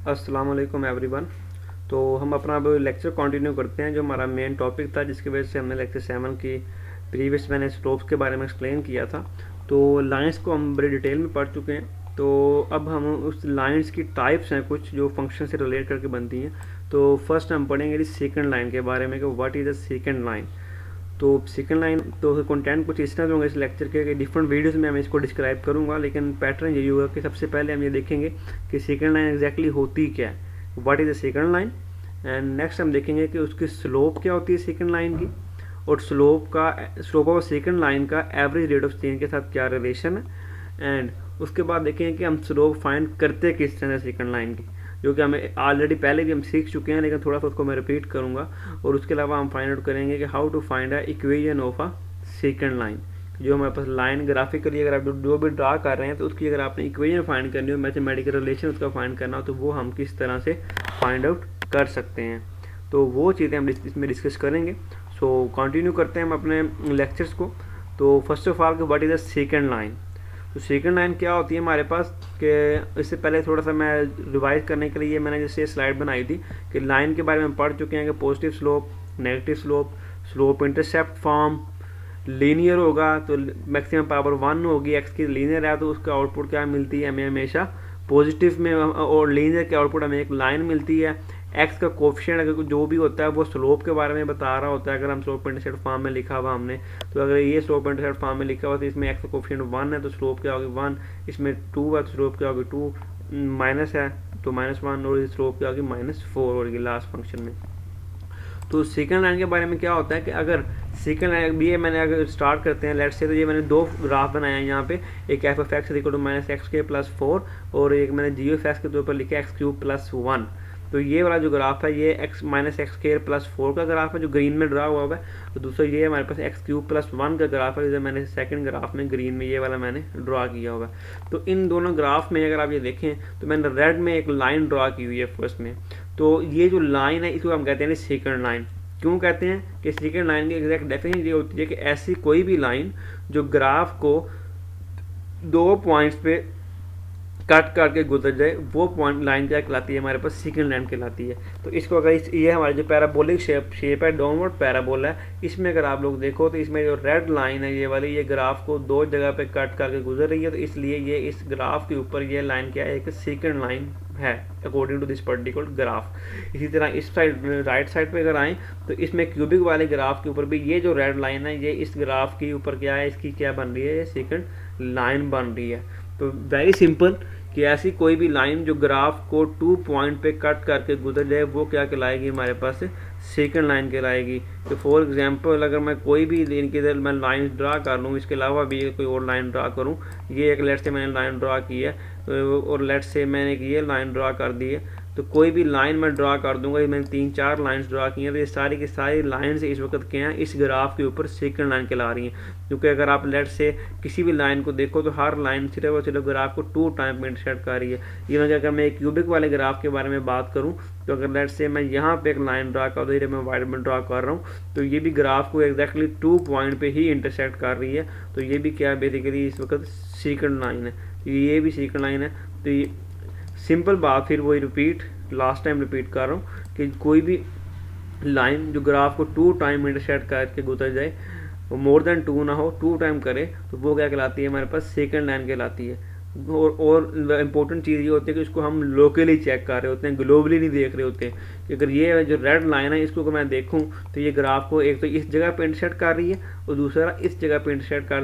अस्सलाम वालेकुम एवरीवन। तो हम अपना अब लेक्चर कंटिन्यू करते हैं, जो हमारा मेन टॉपिक था, जिसकी वजह से हमने लेक्चर 7 की प्रीवियस मैंने स्लोप्स के बारे में एक्सप्लेन किया था। तो लाइंस को हम बड़ी डिटेल में पढ़ चुके हैं। तो अब हम उस लाइंस की टाइप्स हैं कुछ जो फंक्शन से रिलेट करके बनती हैं। तो फर्स्ट हम पढ़ेंगे सेकंड लाइन के बारे में कि what is the second line. तो सेकंड लाइन तो कंटेंट कुछ इस तरह होंगे इस लेक्चर के डिफरेंट वीडियोस में मैं इसको डिस्क्राइब करूंगा, लेकिन पैटर्न यही होगा कि सबसे पहले हम ये देखेंगे कि सेकंड लाइन एग्जैक्टली होती क्या है, what is the second line. And next हम देखेंगे कि उसकी स्लोप क्या होती है सेकंड लाइन की, और स्लोप ऑफ सेकंड लाइन का एवरेज रेट ऑफ चेंज के साथ क्या रिलेशन है। एंड उसके बाद देखेंगे कि हम स्लोप फाइंड करते किस तरह सेकंड लाइन की, जो कि हमें ऑलरेडी पहले भी हम सीख चुके हैं, लेकिन थोड़ा सा उसको मैं रिपीट करूंगा। और उसके अलावा हम फाइंड आउट करेंगे कि how to find a equation of a second line, जो हमारे पास लाइन ग्राफिकली अगर आप जो भी ड्रा कर रहे हैं तो उसकी अगर आपने इक्वेशन फाइंड करनी हो, मैथमेटिकल रिलेशन उसका फाइंड करना हो, तो वो हम किस तरह से फाइंड आउट कर सकते हैं। तो वो चीज़ें हम इसमें डिस्कस करेंगे। सो कंटिन्यू करते हैं हम अपने लेक्चर्स को। तो first of all what is the second line. तो सेकंड लाइन क्या होती है हमारे पास, कि इससे पहले थोड़ा सा मैं रिवाइज करने के लिए मैंने जैसे स्लाइड बनाई थी कि लाइन के बारे में पढ़ चुके हैं कि positive slope, negative slope, slope intercept form, linear होगा तो मैक्सिमम पावर 1 होगी, एक्स की लीनियर है तो उसका आउटपुट क्या मिलती है हमें हमेशा पॉजिटिव में, और लीनियर के आउटपुट हमें एक लाइन मिलती है। एक्स का कोफिशिएंट अगर जो भी होता है वो स्लोप के बारे में बता रहा होता है, अगर हम स्लोप इंटरसेप्ट फॉर्म में लिखा हुआ हमने, तो अगर ये स्लोप इंटरसेप्ट फॉर्म में लिखा हुआ तो इसमें एक्स का कोफिशिएंट 1 है तो स्लोप क्या होगी 1, इसमें 2 है तो स्लोप क्या होगी 2, माइनस है तो -1, और स्लोप क्या होगी -4 होगी लास्ट फंक्शन में। तो सेकंड लाइन के बारे में क्या होता है कि अगर सेकंड लाइन ये मैंने अगर स्टार्ट करते हैं लेट्स से, तो ये मैंने दो ग्राफ बनाए हैं यहाँ पे, एक f of x equal to -x² + 4 और एक मैंने जी ऑफ एक्स के तौर पर लिखा x³ + 1। तो ये वाला जो ग्राफ है ये -x² + 4 का ग्राफ है जो ग्रीन में ड्रा हुआ है, तो दूसरा ये हमारे पास x³ + 1 का ग्राफ है जो मैंने सेकंड ग्राफ में ग्रीन में ये वाला मैंने ड्रा किया हुआ है। तो इन दोनों ग्राफ में अगर आप ये देखें तो मैंने रेड में एक लाइन ड्रा की हुई है फर्स्ट में। तो ये जो लाइन है इसको हम कहते हैं सेकंड लाइन। क्यों कहते हैं कि सेकंड लाइन की एग्जैक्ट डेफिनेशन ये होती है कि ऐसी कोई भी लाइन जो ग्राफ को 2 पॉइंट्स पे कट करके गुजर जाए, वो पॉइंट लाइन क्या कहलाती है हमारे पास सेकंड लाइन कहलाती है। तो इसको अगर ये हमारी जो पैराबोलिक शेप है, डाउनवर्ड पैराबोला है, इसमें अगर आप लोग देखो तो इसमें जो रेड लाइन है ये वाली, ये ग्राफ को 2 जगह पे कट करके गुजर रही है, तो इसलिए ये इस ग्राफ के ऊपर ये लाइन क्या है, एक सेकंड लाइन है according to this particular graph. इसी तरह इस साइड राइट साइड पे अगर आए तो इसमें क्यूबिक वाले ग्राफ के ऊपर भी ये जो रेड लाइन है ये इस ग्राफ के ऊपर क्या है, इसकी क्या बन रही है, ये सेकंड लाइन बन रही है। तो वेरी सिंपल कि ऐसी कोई भी लाइन जो ग्राफ को 2 पॉइंट पे कट करके गुजर जाए वो क्या कहलाएगी हमारे पास सेकंड लाइन कहलाएगी। तो फॉर एग्जांपल अगर मैं कोई भी इनके इधर मैं लाइन ड्रा कर लूँ, इसके अलावा भी कोई और लाइन ड्रा करूँ, ये एक लेट से मैंने लाइन ड्रा की है और लेट से मैंने ये लाइन ड्रा कर दी है, तो कोई भी लाइन मैं ड्रा कर दूंगा, मैंने 3-4 लाइंस ड्रा की हैं, तो ये सारी की सारी लाइंस इस वक्त क्या हैं, इस ग्राफ के ऊपर सेकंड लाइन कहला रही हैं। क्योंकि अगर आप लेट से किसी भी लाइन को देखो तो हर लाइन सिर्फ और सिर्फ ग्राफ को 2 टाइम में इंटरसेक्ट कर रही है। इवन अगर मैं एक क्यूबिक वाले ग्राफ के बारे में बात करूँ तो अगर लेट से मैं यहाँ पे एक लाइन ड्रा कर दूँ, मैं वाइट में ड्रा कर रहा हूँ, तो ये भी ग्राफ को एग्जैक्टली 2 पॉइंट पे ही इंटरसेक्ट कर रही है। तो ये भी क्या है, बेसिकली इस वक्त सेकंड लाइन है, तो ये भी सेकंड लाइन है। तो ये सिंपल बात फिर वही लास्ट टाइम रिपीट कर रहा हूँ कि कोई भी लाइन जो ग्राफ को 2 टाइम इंटरसेक्ट करके गुजर जाए, वो मोर देन 2 ना हो, 2 टाइम करे, तो वो क्या कहलाती है हमारे पास सेकंड लाइन कहलाती है। और इम्पोर्टेंट चीज़ ये होती है कि इसको हम लोकली चेक कर रहे होते हैं, ग्लोबली नहीं देख रहे होते हैं। कि अगर ये जो रेड लाइन है इसको मैं देखूं तो ये ग्राफ को एक तो इस जगह पे इंटरसेक्ट कर रही है और दूसरा इस जगह पे इंटरसेक्ट कर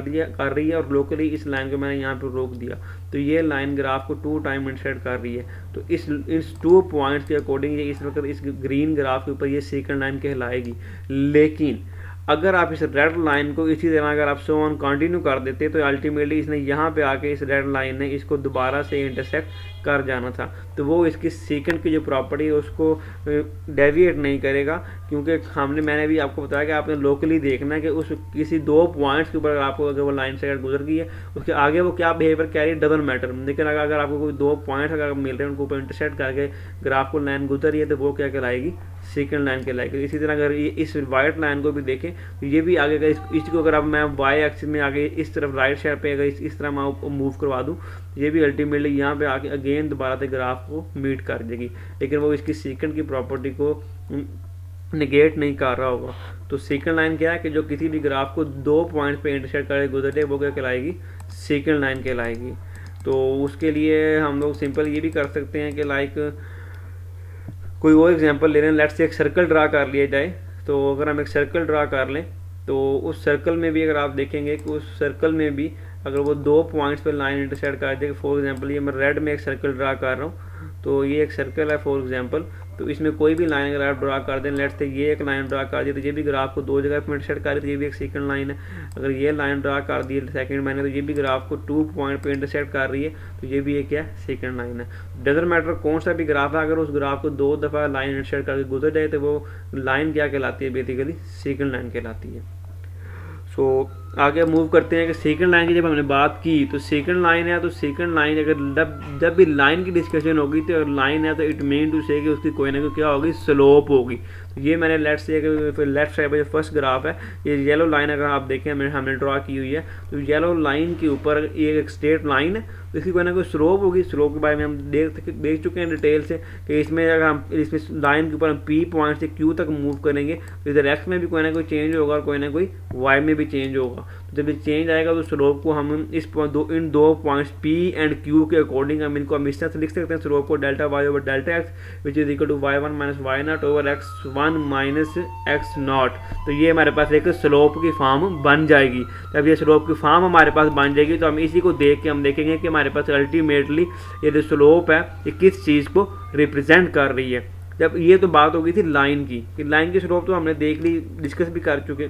रही है, और लोकली इस लाइन को मैंने यहाँ पे रोक दिया, तो ये लाइन ग्राफ को 2 टाइम इंटरसेक्ट कर रही है। तो इस 2 पॉइंट्स के अकॉर्डिंग ये इस वक्त इस ग्रीन ग्राफ के ऊपर ये सेकंड लाइन कहलाएगी। लेकिन अगर आप इस रेड लाइन को इसी तरह अगर आप सो ऑन कंटिन्यू कर देते तो अल्टीमेटली इसने यहाँ पे आके इस रेड लाइन ने इसको दोबारा से इंटरसेक्ट कर जाना था, तो वो इसकी सेकंड की जो प्रॉपर्टी है उसको डेविएट नहीं करेगा। क्योंकि मैंने भी आपको बताया कि आपने लोकली देखना है कि उस किसी 2 पॉइंट्स के ऊपर आपको अगर वो लाइन से गुजर गई है उसके आगे वो क्या बिहेवियर कैरी डजंट मैटर। लेकिन अगर आपको कोई 2 पॉइंट अगर मिल रहे हैं उनको ऊपर इंटरसेक्ट करके ग्राफ को लाइन गुजर रही है तो वो क्या कहलाएगी, सेकंड लाइन कहलाएगी। इसी तरह अगर ये इस वाइट लाइन को भी देखें तो ये भी आगे इसको अगर अब मैं वाई एक्सिस में आगे इस तरफ राइट साइड पे अगर इस तरह मैं मूव करवा दूँ ये भी अल्टीमेटली यहाँ पे आके अगेन दोबारा से ग्राफ को मीट कर देगी, लेकिन वो इसकी सेकंड की प्रॉपर्टी को निगेट नहीं कर रहा होगा। तो सेकंड लाइन क्या है कि जो किसी भी ग्राफ को 2 पॉइंट पे इंटरसेक्ट करके गुजरे वो क्या कहलाएगी, सेकंड लाइन कहलाएगी। तो उसके लिए हम लोग सिंपल ये भी कर सकते हैं कि लाइक कोई और एग्जांपल ले रहे हैं, लेट्स से एक सर्कल ड्रा कर लिया जाए। तो अगर हम एक सर्कल ड्रा कर लें तो उस सर्कल में भी अगर आप देखेंगे कि उस सर्कल में भी अगर वो 2 पॉइंट्स पर लाइन इंटरसेक्ट कर दे, फॉर एग्जांपल ये मैं रेड में एक सर्कल ड्रा कर रहा हूँ, तो ये एक सर्कल है फॉर एग्जांपल, तो इसमें कोई भी लाइन अगर आप ड्रा कर दें, लेट्स से ये एक लाइन ड्रा कर दी तो ये भी ग्राफ को 2 जगह पर इंटरसेक्ट कर रही है, तो ये भी एक सेकंड लाइन है। अगर ये लाइन ड्रा कर दी सेकंड मैंने तो ये भी ग्राफ को 2 पॉइंट पे इंटरसेक्ट कर रही है, तो ये भी एक क्या है, सेकंड लाइन है। डजंट मैटर कौन सा भी ग्राफ है, अगर उस ग्राफ को 2 दफ़ा लाइन इंटरसेक्ट करके गुजर जाए तो वो लाइन क्या कहलाती है, बेसिकली सेकंड लाइन कहलाती है। सो आगे मूव करते हैं कि सेकंड लाइन की जब हमने बात की तो सेकंड लाइन है, तो सेकंड लाइन अगर जब भी लाइन की डिस्कशन होगी तो लाइन है तो इट मीन टू से कि उसकी कोई ना कोई क्या होगी, स्लोप होगी। तो ये मैंने लेफ्ट से लेफ्ट साइड पर जो फर्स्ट ग्राफ है, ये येलो लाइन अगर आप देखें हमने ड्रा की हुई है, तो येलो लाइन के ऊपर ये एक स्ट्रेट लाइन है, तो इसकी कोई ना कोई स्लोप होगी। स्लोप के बारे में हम देख चुके हैं डिटेल से कि इसमें अगर हम इसमें लाइन के ऊपर हम पी पॉइंट से क्यू तक मूव करेंगे तो इधर एक्स में भी कोई ना कोई चेंज होगा और कोई ना कोई वाई में भी चेंज होगा। तो जब ये चेंज आएगा तो स्लोप को हम इन दो पॉइंट्स पी एंड क्यू के अकॉर्डिंग हम इनको हम इस तरह से लिख सकते हैं, स्लोप को delta y over delta x which is equal to y1 minus y naught over x1 minus x naught. तो ये हमारे पास एक स्लोप की फॉर्म बन जाएगी। जब ये स्लोप की फॉर्म हमारे पास बन जाएगी तो हम इसी को देख के हम देखेंगे कि हमारे पास अल्टीमेटली ये जो स्लोप है ये किस चीज़ को रिप्रेजेंट कर रही है। जब ये तो बात हो गई थी लाइन की, कि लाइन की स्लोप तो हमने देख ली, डिस्कस भी कर चुके।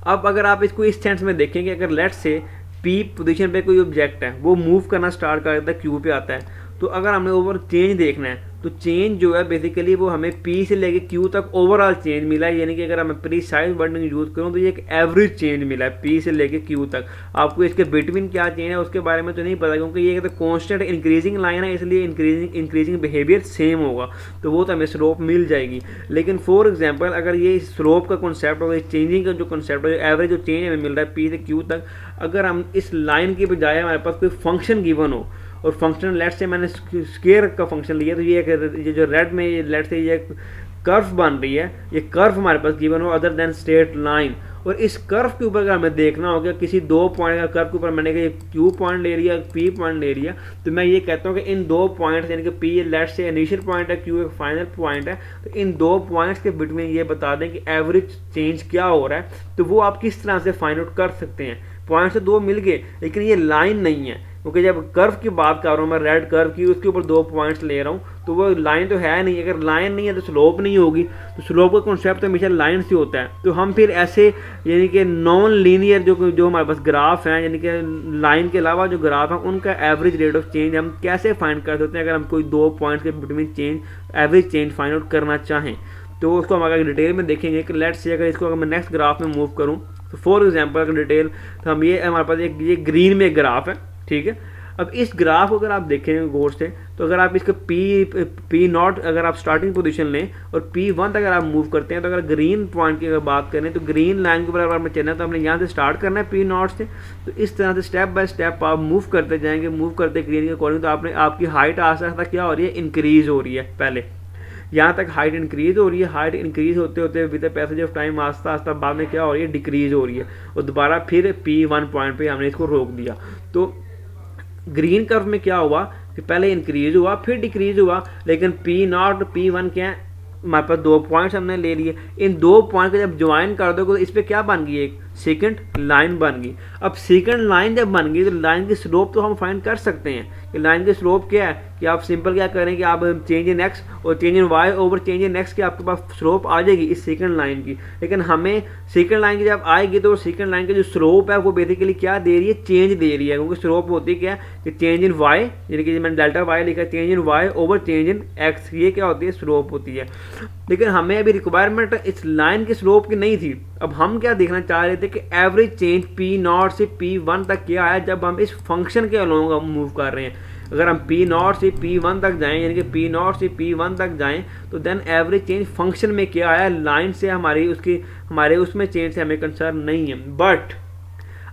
अब अगर आप इसको इस सेंस में देखेंगे, अगर लेट्स से पी पोजीशन पे कोई ऑब्जेक्ट है वो मूव करना स्टार्ट कर देता है, क्यू पे आता है, तो अगर हमने ओवर चेंज देखना है तो चेंज जो है बेसिकली वो हमें पी से लेके क्यू तक ओवरऑल चेंज मिला है। यानी कि अगर मैं प्रीसाइज वर्डिंग यूज़ करूँ तो ये एक एवरेज चेंज मिला है पी से लेके क्यू तक। आपको इसके बिटवीन क्या चेंज है उसके बारे में तो नहीं पता, क्योंकि ये तो कॉन्स्टेंट इंक्रीजिंग लाइन है, इसलिए इंक्रीजिंग बिहेवियर सेम होगा, तो वो तो हमें स्लोप मिल जाएगी। लेकिन फॉर एग्जाम्पल अगर ये स्लोप का कॉन्सेप्ट और चेंजिंग का जो कॉन्सेप्ट है, एवरेज जो चेंज हमें मिल रहा है पी से क्यू तक, अगर हम इस लाइन की बजाय हमारे पास कोई फंक्शन गिवन हो और फंक्शन लेट से मैंने स्क्वायर का फंक्शन लिया, तो ये जो रेड में ये लेट से ये कर्व बन रही है, ये कर्व हमारे पास गिवन हो अदर देन स्ट्रेट लाइन, और इस कर्व के ऊपर अगर हमें देखना होगा किसी 2 पॉइंट का कर्व के ऊपर मैंने ये क्यू पॉइंट ले लिया, पी पॉइंट ले लिया, तो मैं ये कहता हूँ कि इन 2 पॉइंट्स यानी कि पी लेट से इनिशियल पॉइंट है, क्यू एक फाइनल पॉइंट है, तो इन 2 पॉइंट्स के बिटवीन ये बता दें कि एवरेज चेंज क्या हो रहा है, तो वो आप किस तरह से फाइंड आउट कर सकते हैं। पॉइंट से 2 मिल गए लेकिन ये लाइन नहीं है, क्योंकि जब कर्व की बात कर रहा हूँ मैं, रेड कर्व की, उसके ऊपर 2 पॉइंट्स ले रहा हूँ, तो वो लाइन तो है नहीं। अगर लाइन नहीं है तो स्लोप नहीं होगी, तो स्लोप का कॉन्सेप्ट तो हमेशा लाइन से होता है। तो हम फिर ऐसे यानी कि नॉन लीनियर जो हमारे पास ग्राफ हैं, यानी कि लाइन के अलावा जो ग्राफ हैं, उनका एवरेज रेट ऑफ चेंज हम कैसे फाइंड कर सकते हैं अगर हम कोई 2 पॉइंट्स के between change average change find out करना चाहें। तो उसको हम अगर डिटेल में देखेंगे कि लेट्स से अगर इसको अगर मैं नेक्स्ट ग्राफ में मूव करूँ, तो फॉर एग्जाम्पल अगर डिटेल, तो हम ये हमारे पास एक ये ग्रीन में ग्राफ है, ठीक है। अब इस ग्राफ को अगर आप देखेंगे गौर से, तो अगर आप इसका पी नॉट अगर आप स्टार्टिंग पोजीशन लें और P1 तक अगर आप मूव करते हैं, तो अगर ग्रीन पॉइंट की अगर बात करें तो ग्रीन लाइन के ऊपर अगर हमें चलना है तो हमने यहाँ से स्टार्ट करना है P नॉट से। तो इस तरह से स्टेप बाय स्टेप आप मूव करते जाएंगे, मूव करते ग्रीन के अकॉर्डिंग, तो आपकी हाइट आस्ता आस्ता क्या हो रही है, इंक्रीज हो रही है। पहले यहाँ तक हाइट इंक्रीज हो रही है, हाइट इंक्रीज होते होते with the passage of time आस्ता आस्ता बाद में क्या हो रही है, डिक्रीज हो रही है, और दोबारा फिर P1 पॉइंट पे हमने इसको रोक दिया। तो ग्रीन कर्व में क्या हुआ कि पहले इंक्रीज हुआ फिर डिक्रीज हुआ, लेकिन P नॉट P1 क्या है, हमारे पास 2 पॉइंट्स हमने ले लिए, इन 2 पॉइंट को जब ज्वाइन कर दोगे तो इस पर क्या बन गई, एक सेकंड लाइन बन गई। अब सेकंड लाइन जब बन गई तो लाइन की स्लोप तो हम फाइंड कर सकते हैं कि लाइन की स्लोप क्या है, कि आप सिंपल क्या करें कि आप चेंज इन एक्स और change in y over change in x की आपके पास स्लोप आ जाएगी इस सेकंड लाइन की। लेकिन हमें सेकंड लाइन की जब आएगी तो सेकंड लाइन की जो स्लोप है वो बेसिकली क्या दे रही है, चेंज दे रही है, क्योंकि स्लोप होती है क्या कि चेंज इन वाई, यानी कि मैंने डेल्टा वाई लिखा, change in y over change in x, ये क्या होती है, स्लोप होती है। लेकिन हमें अभी रिक्वायरमेंट इस लाइन की स्लोप की नहीं थी। अब हम क्या देखना चाह रहे थे कि एवरेज चेंज P नॉट से P1 तक क्या आया जब हम इस फंक्शन के अलोंग हम मूव कर रहे हैं। अगर हम P नॉट से P1 तक जाएं, यानी कि P नॉट से P1 तक जाएं, तो देन एवरेज चेंज फंक्शन में क्या आया, लाइन से हमारे उसमें चेंज से हमें कंसर्न नहीं है। बट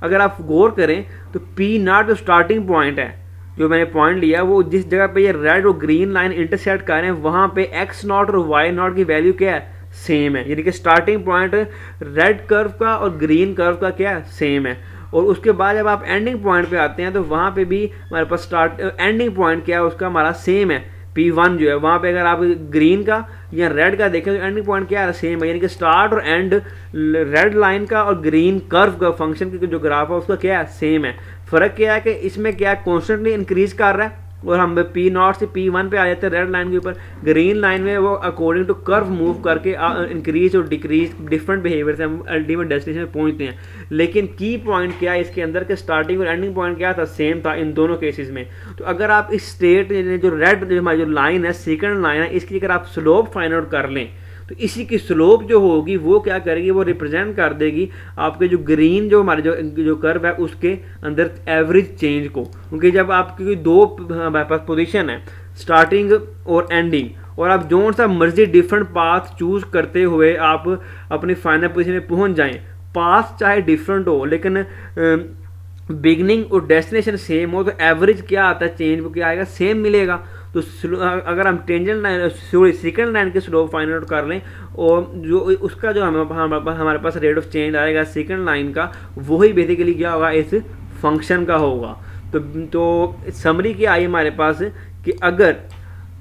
अगर आप गौर करें तो P नॉट जो स्टार्टिंग पॉइंट है जो मैंने पॉइंट लिया वो जिस जगह पे ये रेड और ग्रीन लाइन इंटरसेक्ट कर रहे हैं वहाँ पे x0 और y0 की वैल्यू क्या है, सेम है। यानी कि स्टार्टिंग पॉइंट रेड कर्व का और ग्रीन कर्व का क्या है, सेम है। और उसके बाद जब आप एंडिंग पॉइंट पे आते हैं तो वहाँ पे भी हमारे पास स्टार्ट एंडिंग पॉइंट क्या है उसका हमारा सेम है, P1 जो है। वहाँ पे अगर आप ग्रीन का या रेड का देखें तो एंडिंग पॉइंट क्या है, सेम है। यानी कि स्टार्ट और एंड रेड लाइन का और ग्रीन कर्व का फंक्शन की जो ग्राफ है उसका क्या है, सेम है। फ़र्क क्या है कि इसमें क्या है, कॉन्स्टेंटली इंक्रीज कर रहा है और हम P0 से P1 पे आ जाते हैं रेड लाइन के ऊपर। ग्रीन लाइन में वो अकॉर्डिंग टू कर्व मूव करके इंक्रीज और डिक्रीज डिफरेंट बिहेवियर से हम अल्टीमेट डेस्टिनेशन में पहुंचते हैं। लेकिन की पॉइंट क्या है इसके अंदर के स्टार्टिंग और एंडिंग पॉइंट क्या था, सेम था इन दोनों केसेस में। तो अगर आप इस स्टेट जो रेड जो हमारी जो लाइन है, सेकंड लाइन है, इसकी अगर आप स्लोप फाइंड आउट कर लें तो इसी की स्लोप जो होगी वो क्या करेगी, वो रिप्रेजेंट कर देगी आपके जो ग्रीन जो हमारे जो कर्व है उसके अंदर एवरेज चेंज को। क्योंकि जब आपकी दो हमारे पास पोजीशन है, स्टार्टिंग और एंडिंग, और आप जो सा मर्जी डिफरेंट पाथ चूज करते हुए आप अपनी फाइनल पोजीशन में पहुंच जाएं, पाथ चाहे डिफरेंट हो लेकिन बिगनिंग और डेस्टिनेशन सेम हो तो एवरेज क्या आता है, चेंज वो क्या आएगा, सेम मिलेगा। तो अगर हम tangent line sorry second line के स्लोप फाइंड आउट कर लें और जो उसका जो हमारे पास रेट ऑफ चेंज आएगा सेकंड लाइन का, वही बेसिकली क्या होगा, इस फंक्शन का होगा। तो समरी क्या आई हमारे पास कि अगर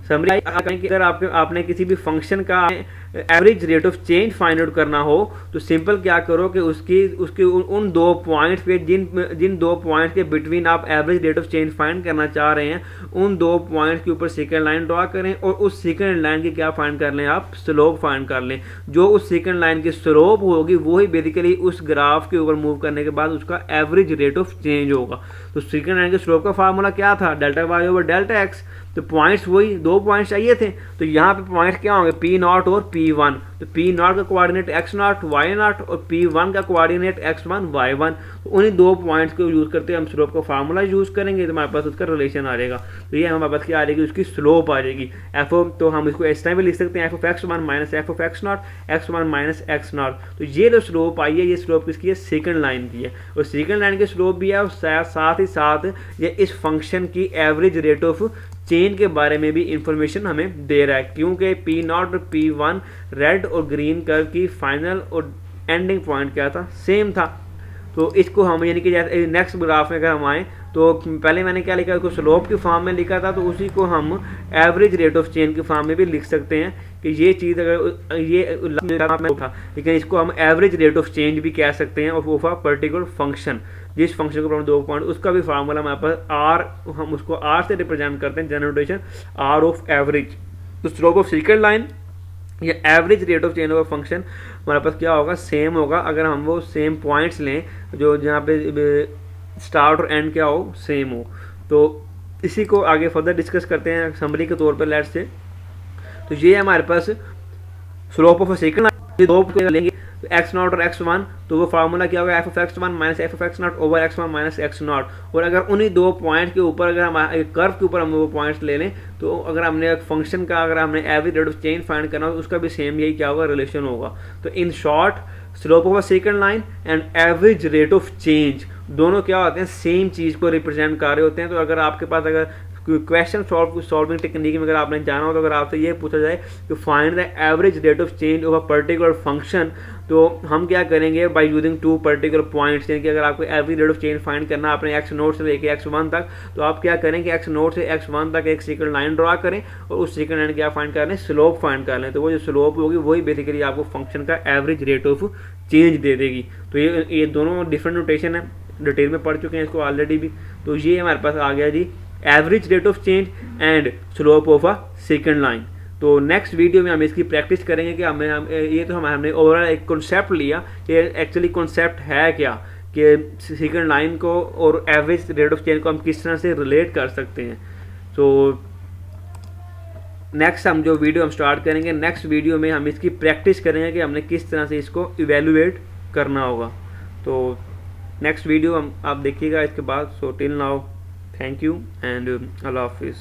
समरी अगर आपने किसी भी फंक्शन का average rate of change find out करना हो तो सिंपल क्या करो कि उसके उन दो पॉइंट्स पे जिन दो पॉइंट्स के बिटवीन आप average rate of change find करना चाह रहे हैं, उन दो पॉइंट्स के ऊपर सेकंड लाइन ड्रॉ करें और उस सेकंड लाइन की क्या फाइंड कर लें, आप स्लोप फाइंड कर लें। जो उस सेकंड लाइन की स्लोप होगी वही बेसिकली उस ग्राफ के ऊपर मूव करने के बाद उसका एवरेज रेट ऑफ चेंज होगा। तो सेकंड लाइन के स्लोप का फार्मूला क्या था, delta y over delta x. तो पॉइंट्स वही दो पॉइंट्स चाहिए थे, तो यहाँ पे पॉइंट्स क्या होंगे, P0 और P1। तो P0 का कोऑर्डिनेट x0 y0 और P1 का कोऑर्डिनेट x1 y1। तो उन्हीं दो पॉइंट्स को यूज करते हम स्लोप का फार्मूला यूज करेंगे तो हमारे पास उसका रिलेशन आ जाएगा। तो ये हमारे पास क्या आ जाएगी, उसकी स्लोप आ जाएगी एफ। तो हम इसको इस टाइम भी लिख सकते हैं f(x1 minus f(x0) x1 minus x0। तो ये जो स्लोप आई है ये स्लोप किसकी है, सेकंड लाइन की है। और सेकंड लाइन की स्लोप भी है और साथ ही साथ ये इस फंक्शन की एवरेज रेट ऑफ चेंज के बारे में भी इंफॉर्मेशन हमें दे रहा है, क्योंकि P0 और P1 रेड और ग्रीन कर्व की फाइनल और एंडिंग पॉइंट क्या था, सेम था। तो इसको हम यानी कि जैसे नेक्स्ट ग्राफ में अगर हम आए तो पहले मैंने क्या लिखा, उसको स्लोप की फॉर्म में लिखा था, तो उसी को हम एवरेज रेट ऑफ चेंज की फॉर्म में भी लिख सकते हैं कि ये चीज़ अगर ये था, लेकिन इसको हम एवरेज रेट ऑफ चेंज भी कह सकते हैं ऑफ अ पर्टिकुलर फंक्शन। जिस फंक्शन को दो पॉइंट उसका भी फार्मूला हमारे पास आर, हम उसको आर से रिप्रेजेंट करते हैं, जनरेशन आर ऑफ एवरेज। तो स्लोप ऑफ सेकंड लाइन या average rate of change of function हमारे पास क्या होगा, सेम होगा अगर हम वो सेम पॉइंट्स लें जो जहाँ पे स्टार्ट और एंड क्या हो, सेम हो। तो इसी को आगे फर्दर डिस्कस करते हैं समरी के तौर पर लेट्स से। तो ये हमारे पास स्लोप ऑफ सेकंड लाइन दो लेंगे तो x0 और x1, तो वो फार्मूला क्या होगा, f(x1 minus f(x0) over x1 minus x0। और अगर उन्हीं दो पॉइंट के ऊपर अगर हम कर्व के ऊपर हम वो पॉइंट्स ले लें तो अगर हमने एक फंक्शन का अगर हमने average rate of change find करना हो तो उसका भी सेम यही क्या होगा, रिलेशन होगा। तो in short slope of a second line and average rate of change दोनों क्या होते हैं, सेम चीज़ को रिप्रेजेंट कर रहे होते हैं। तो अगर आपके पास अगर क्वेश्चन सॉल्विंग टेक्निक में अगर आपने जाना हो तो अगर आपसे ये पूछा जाए कि find the average rate of change of a particular function, तो हम क्या करेंगे, by using two particular points. यानी कि अगर आपको average rate of change find करना है अपने x0 से लेके x1 तक, तो आप क्या करेंगे, x0 से x1 तक एक सेकंड लाइन ड्रा करें और उस सेकंड लाइन क्या फाइंड कर लें, स्लोप फाइंड कर लें। तो वो जो स्लोप होगी वही बेसिकली आपको फंक्शन का एवरेज रेट ऑफ चेंज दे देगी। तो ये दोनों डिफरेंट नोटेशन है, डिटेल में पढ़ चुके हैं इसको ऑलरेडी भी। तो ये हमारे पास आ गया जी average rate of change and slope of a second line. तो नेक्स्ट वीडियो में हम इसकी प्रैक्टिस करेंगे कि हमने ओवरऑल एक कॉन्सेप्ट लिया कि एक्चुअली कॉन्सेप्ट है क्या, कि सेकंड लाइन को और एवरेज रेट ऑफ चेंज को हम किस तरह से रिलेट कर सकते हैं। तो नेक्स्ट हम जो वीडियो हम स्टार्ट करेंगे, नेक्स्ट वीडियो में हम इसकी प्रैक्टिस करेंगे कि हमने किस तरह से इसको इवेलुएट करना होगा। तो नेक्स्ट वीडियो हम आप देखिएगा इसके बाद। So till now thank you and अल्लाह हाफिज़।